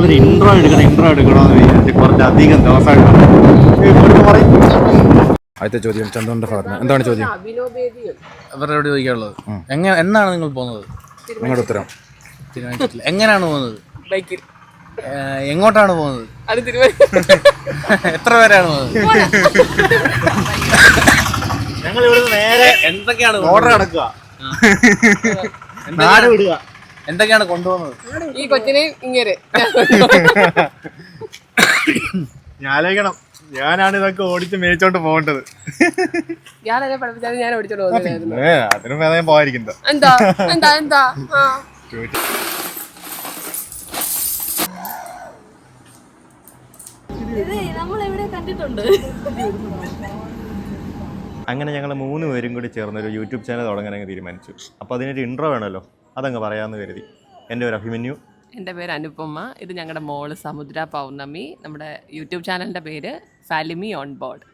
ഞങ്ങളൊരു ഇൻട്രോ എടുക്കണമെന്ന് വിചാരിച്ച് കുറച്ചധികം ദിവസമായിട്ട് പറയും. ആദ്യത്തെ ചോദ്യം ചന്ദുവിന്റെ ഭാഗത്ത് എന്താണ് ചോദ്യം? അവരോട് ചോദിക്കാനുള്ളത് എന്നാണ് നിങ്ങൾ പോകുന്നത്? നിങ്ങളുടെ ഉത്തരം. തീരുമാനിച്ചിട്ടില്ല. എങ്ങനെയാണ് പോകുന്നത്? ബൈക്കിൽ. എങ്ങോട്ടാണ് പോകുന്നത്? അത് എത്ര പേരാണ് പോകുന്നത്? ഞങ്ങൾ ഇവിടുന്ന് നേരെ എന്തൊക്കെയാണ് ഓർഡർ നടക്കുക, നാട് വിടുക. എന്തൊക്കെയാണ് കൊണ്ടുപോകുന്നത്? ഈ കൊച്ചിനെ ഇങ്ങനെ ആലോചിക്കണം. ഞാനാണ് ഇതൊക്കെ ഓടിച്ച് മേടിച്ചോണ്ട് പോകേണ്ടത്. ഞാനെന്നെ പഠിപ്പിച്ചാൽ ഞാൻ ഓടിച്ചോണ്ട് പോകുന്നില്ലായിരുന്നു. അതിനും വേദന പോയിരിക്കുന്നത്. എന്താ എന്താ എന്താ ആ അങ്ങനെ ഞങ്ങൾ 3 പേരും കൂടി ചേർന്നൊരു യൂട്യൂബ് ചാനൽ തുടങ്ങാനങ്ങ് തീരുമാനിച്ചു. അപ്പോൾ അതിനൊരു ഇൻട്രോ വേണമല്ലോ, അതങ്ങ് പറയാമെന്ന് കരുതി. എൻ്റെ പേര് അഭിമന്യു. എൻ്റെ പേര് അനുപമ. ഇത് ഞങ്ങളുടെ മോള് സമുദ്ര പൗർണമി. നമ്മുടെ യൂട്യൂബ് ചാനലിൻ്റെ പേര് ഫാലിമി ഓൺ ബോർഡ്.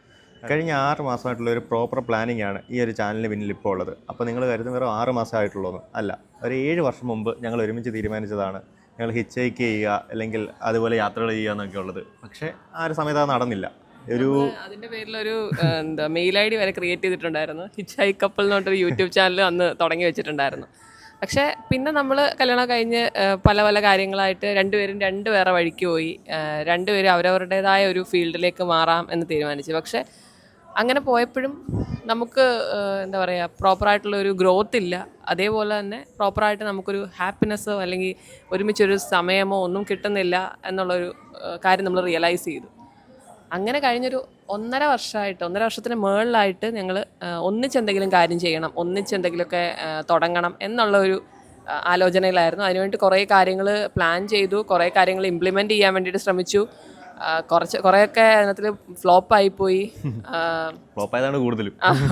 കഴിഞ്ഞ 6 മാസമായിട്ടുള്ള ഒരു പ്രോപ്പർ പ്ലാനിങ് ആണ് ഈ ഒരു ചാനലിന് പിന്നിൽ ഇപ്പോൾ ഉള്ളത്. അപ്പോൾ നിങ്ങൾ കരുതുന്ന വെറും 6 മാസമായിട്ടുള്ളൂ അല്ല, ഒരു 7 വർഷം മുമ്പ് ഞങ്ങൾ ഒരുമിച്ച് തീരുമാനിച്ചതാണ് ഞങ്ങൾ ഹിച്ച് ഹൈക്ക് ചെയ്യുക അല്ലെങ്കിൽ അതുപോലെ യാത്രകൾ ചെയ്യുക എന്നൊക്കെ ഉള്ളത്. പക്ഷേ ആ ഒരു സമയത്ത് അത് നടന്നില്ല. അതിൻ്റെ പേരിലൊരു എന്താ മെയിൽ ID വരെ ക്രിയേറ്റ് ചെയ്തിട്ടുണ്ടായിരുന്നു. ഹിച്ച് ഹൈ കപ്പിൾ എന്ന് പറഞ്ഞൊരു യൂട്യൂബ് ചാനൽ അന്ന് തുടങ്ങി വെച്ചിട്ടുണ്ടായിരുന്നു. പക്ഷേ പിന്നെ നമ്മൾ കല്യാണം കഴിഞ്ഞ് പല പല കാര്യങ്ങളായിട്ട് രണ്ടുപേരും വേറെ വഴിക്ക് പോയി. രണ്ടുപേരും അവരവരുടേതായ ഒരു ഫീൽഡിലേക്ക് മാറാം എന്ന് തീരുമാനിച്ചു. പക്ഷേ അങ്ങനെ പോയപ്പോഴും നമുക്ക് എന്താ പറയുക, പ്രോപ്പറായിട്ടുള്ള ഒരു ഗ്രോത്ത് ഇല്ല. അതേപോലെ തന്നെ പ്രോപ്പറായിട്ട് നമുക്കൊരു ഹാപ്പിനെസ്സോ അല്ലെങ്കിൽ ഒരുമിച്ചൊരു സമയമോ ഒന്നും കിട്ടുന്നില്ല എന്നുള്ളൊരു കാര്യം നമ്മൾ റിയലൈസ് ചെയ്തു. അങ്ങനെ കഴിഞ്ഞൊരു 1.5 വർഷത്തിന് മുകളിലായിട്ട് ഞങ്ങൾ ഒന്നിച്ചെന്തെങ്കിലും കാര്യം ചെയ്യണം, ഒന്നിച്ചെന്തെങ്കിലുമൊക്കെ തുടങ്ങണം എന്നുള്ള ഒരു ആലോചനയിലായിരുന്നു. അതിനുവേണ്ടി കുറേ കാര്യങ്ങൾ പ്ലാൻ ചെയ്തു, കുറേ കാര്യങ്ങൾ ഇംപ്ലിമെൻറ്റ് ചെയ്യാൻ വേണ്ടിയിട്ട് ശ്രമിച്ചു. കുറേയൊക്കെ അതിനകത്തിൽ ഫ്ലോപ്പായിപ്പോയി.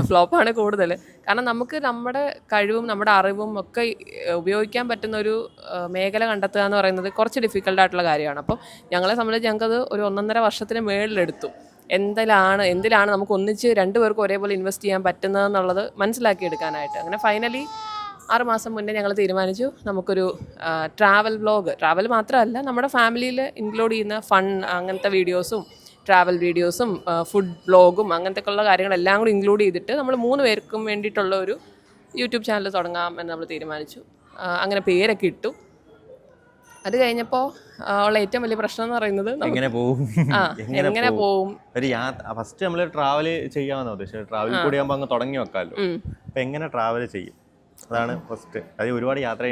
ഫ്ലോപ്പാണ് കൂടുതൽ. കാരണം നമുക്ക് നമ്മുടെ കഴിവും നമ്മുടെ അറിവും ഒക്കെ ഉപയോഗിക്കാൻ പറ്റുന്ന ഒരു മേഖല കണ്ടെത്തുക എന്ന് പറയുന്നത് കുറച്ച് ഡിഫിക്കൽട്ടായിട്ടുള്ള കാര്യമാണ്. അപ്പോൾ ഞങ്ങളെ സംബന്ധിച്ച് ഞങ്ങൾക്കത് ഒരു 1.5 വർഷത്തിന് മേളിലെടുത്തു. എന്തിലാണ് നമുക്ക് ഒന്നിച്ച് 2 പേർക്കും ഒരേപോലെ ഇൻവെസ്റ്റ് ചെയ്യാൻ പറ്റുന്നതെന്നുള്ളത് മനസ്സിലാക്കിയെടുക്കാനായിട്ട്. അങ്ങനെ ഫൈനലി 6 മാസം മുന്നേ ഞങ്ങൾ തീരുമാനിച്ചു നമുക്കൊരു ട്രാവൽ മാത്രമല്ല, നമ്മുടെ ഫാമിലിയിൽ ഇൻക്ലൂഡ് ചെയ്യുന്ന ഫൺ അങ്ങനത്തെ വീഡിയോസും ട്രാവൽ വീഡിയോസും ഫുഡ് വ്ളോഗും അങ്ങനത്തെ ഉള്ള കാര്യങ്ങളെല്ലാം കൂടി ഇൻക്ലൂഡ് ചെയ്തിട്ട് നമ്മൾ 3 പേർക്കും വേണ്ടിയിട്ടുള്ള ഒരു യൂട്യൂബ് ചാനൽ തുടങ്ങാം എന്ന് നമ്മൾ തീരുമാനിച്ചു. അങ്ങനെ പേരൊക്കെ ഇട്ടു. അത് കഴിഞ്ഞപ്പോൾ ഉള്ള ഏറ്റവും വലിയ പ്രശ്നം എന്ന് പറയുന്നത് എങ്ങനെ പോവും. ഒരു ഫസ്റ്റ് നമ്മൾ ട്രാവൽ ചെയ്യാമെന്ന് ഉദ്ദേശിച്ചത്. ട്രാവൽ കൂടി ആകുമ്പോൾ അങ്ങ് തുടങ്ങി വെക്കാമല്ലോ. അപ്പം എങ്ങനെ ട്രാവൽ ചെയ്യും, അതാണ് ഫസ്റ്റ്. അത് ഒരുപാട് യാത്ര